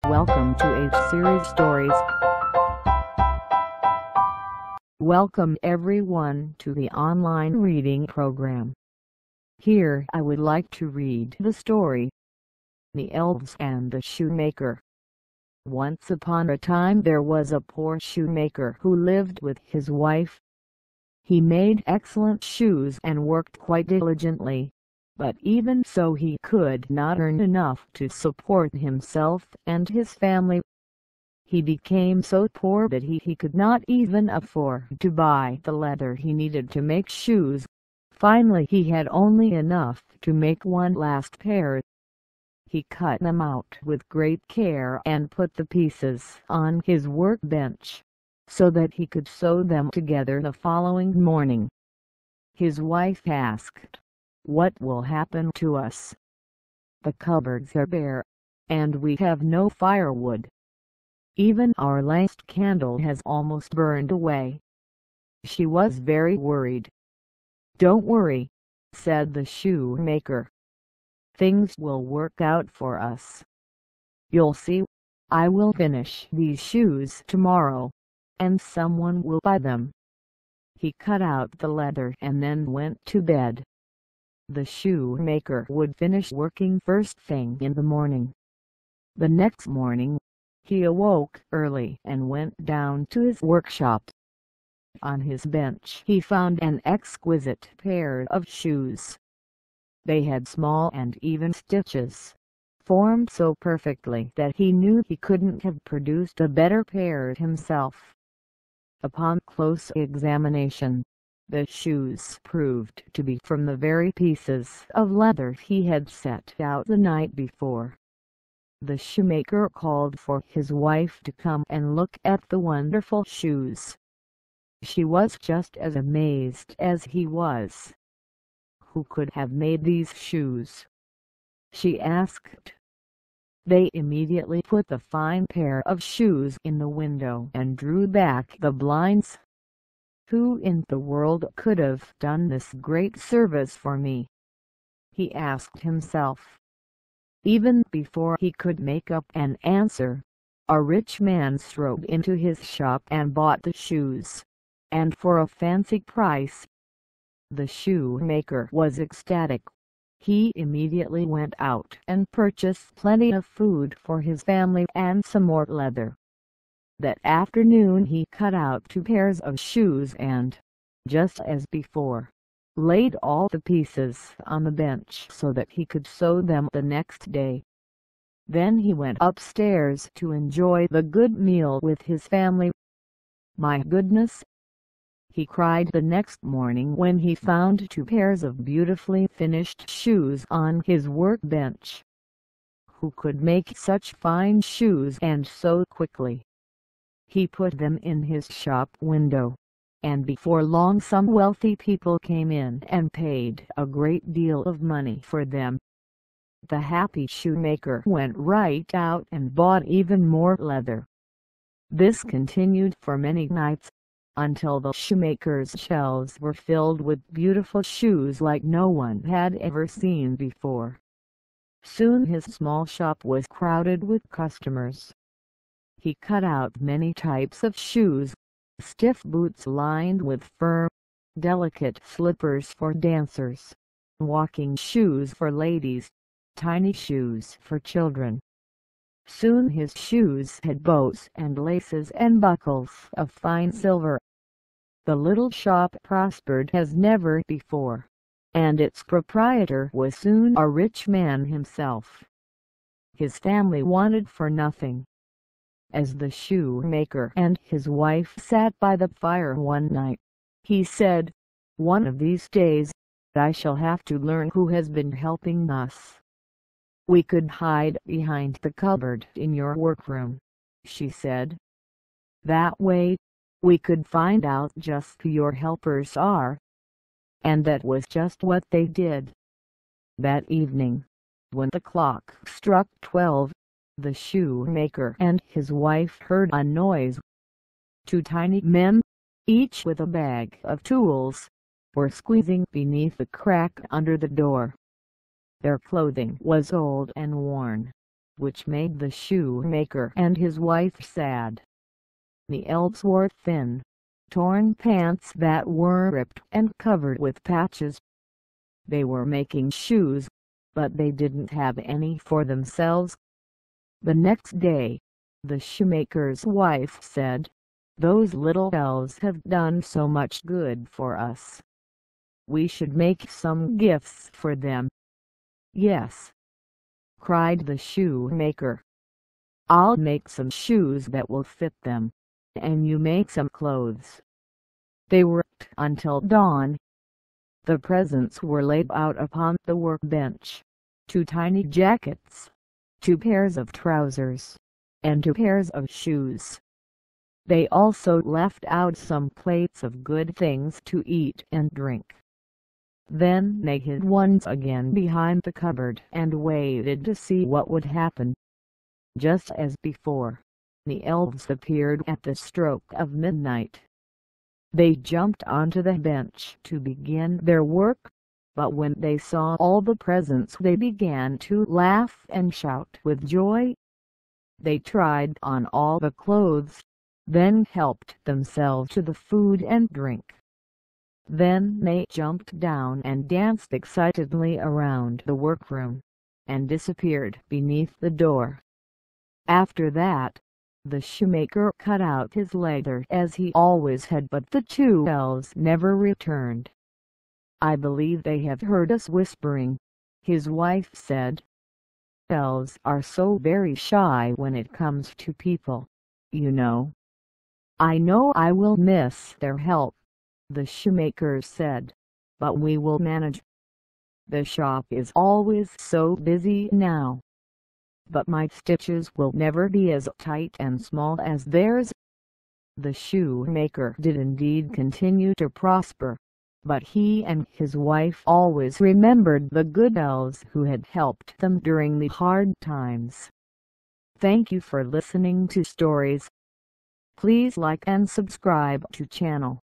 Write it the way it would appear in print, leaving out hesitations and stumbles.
Welcome to H Series Stories. Welcome everyone to the online reading program. Here I would like to read the story, The Elves and the Shoemaker. Once upon a time there was a poor shoemaker who lived with his wife. He made excellent shoes and worked quite diligently, but even so he could not earn enough to support himself and his family. He became so poor that he could not even afford to buy the leather he needed to make shoes. Finally he had only enough to make one last pair. He cut them out with great care and put the pieces on his workbench, so that he could sew them together the following morning. His wife asked, "What will happen to us? The cupboards are bare, and we have no firewood. Even our last candle has almost burned away." She was very worried. "Don't worry," said the shoemaker. "Things will work out for us. You'll see, I will finish these shoes tomorrow, and someone will buy them." He cut out the leather and then went to bed. The shoemaker would finish working first thing in the morning. The next morning, he awoke early and went down to his workshop. On his bench he found an exquisite pair of shoes. They had small and even stitches, formed so perfectly that he knew he couldn't have produced a better pair himself. Upon close examination, the shoes proved to be from the very pieces of leather he had set out the night before. The shoemaker called for his wife to come and look at the wonderful shoes. She was just as amazed as he was. "Who could have made these shoes?" she asked. They immediately put the fine pair of shoes in the window and drew back the blinds. "Who in the world could have done this great service for me?" he asked himself. Even before he could make up an answer, a rich man strode into his shop and bought the shoes, and for a fancy price. The shoemaker was ecstatic. He immediately went out and purchased plenty of food for his family and some more leather. That afternoon he cut out 2 pairs of shoes and, just as before, laid all the pieces on the bench so that he could sew them the next day. Then he went upstairs to enjoy the good meal with his family. "My goodness!" he cried the next morning when he found 2 pairs of beautifully finished shoes on his workbench. "Who could make such fine shoes and so quickly?" He put them in his shop window, and before long some wealthy people came in and paid a great deal of money for them. The happy shoemaker went right out and bought even more leather. This continued for many nights, until the shoemaker's shelves were filled with beautiful shoes like no one had ever seen before. Soon his small shop was crowded with customers. He cut out many types of shoes: stiff boots lined with fur, delicate slippers for dancers, walking shoes for ladies, tiny shoes for children. Soon his shoes had bows and laces and buckles of fine silver. The little shop prospered as never before, and its proprietor was soon a rich man himself. His family wanted for nothing. As the shoemaker and his wife sat by the fire one night, he said, "One of these days, I shall have to learn who has been helping us." "We could hide behind the cupboard in your workroom," she said. "That way, we could find out just who your helpers are." And that was just what they did. That evening, when the clock struck 12, the shoemaker and his wife heard a noise. 2 tiny men, each with a bag of tools, were squeezing beneath the crack under the door. Their clothing was old and worn, which made the shoemaker and his wife sad. The elves wore thin, torn pants that were ripped and covered with patches. They were making shoes, but they didn't have any for themselves. The next day, the shoemaker's wife said, "Those little elves have done so much good for us. We should make some gifts for them." "Yes," cried the shoemaker. "I'll make some shoes that will fit them, and you make some clothes." They worked until dawn. The presents were laid out upon the workbench: 2 tiny jackets, 2 pairs of trousers, and 2 pairs of shoes. They also left out some plates of good things to eat and drink. Then they hid once again behind the cupboard and waited to see what would happen. Just as before, the elves appeared at the stroke of midnight. They jumped onto the bench to begin their work, but when they saw all the presents they began to laugh and shout with joy. They tried on all the clothes, then helped themselves to the food and drink. Then they jumped down and danced excitedly around the workroom, and disappeared beneath the door. After that, the shoemaker cut out his leather as he always had, but the 2 elves never returned. "I believe they have heard us whispering," his wife said. "Elves are so very shy when it comes to people, you know." "I know I will miss their help," the shoemaker said, "but we will manage. The shop is always so busy now. But my stitches will never be as tight and small as theirs." The shoemaker did indeed continue to prosper, but he and his wife always remembered the good elves who had helped them during the hard times. Thank you for listening to stories. Please like and subscribe to channel.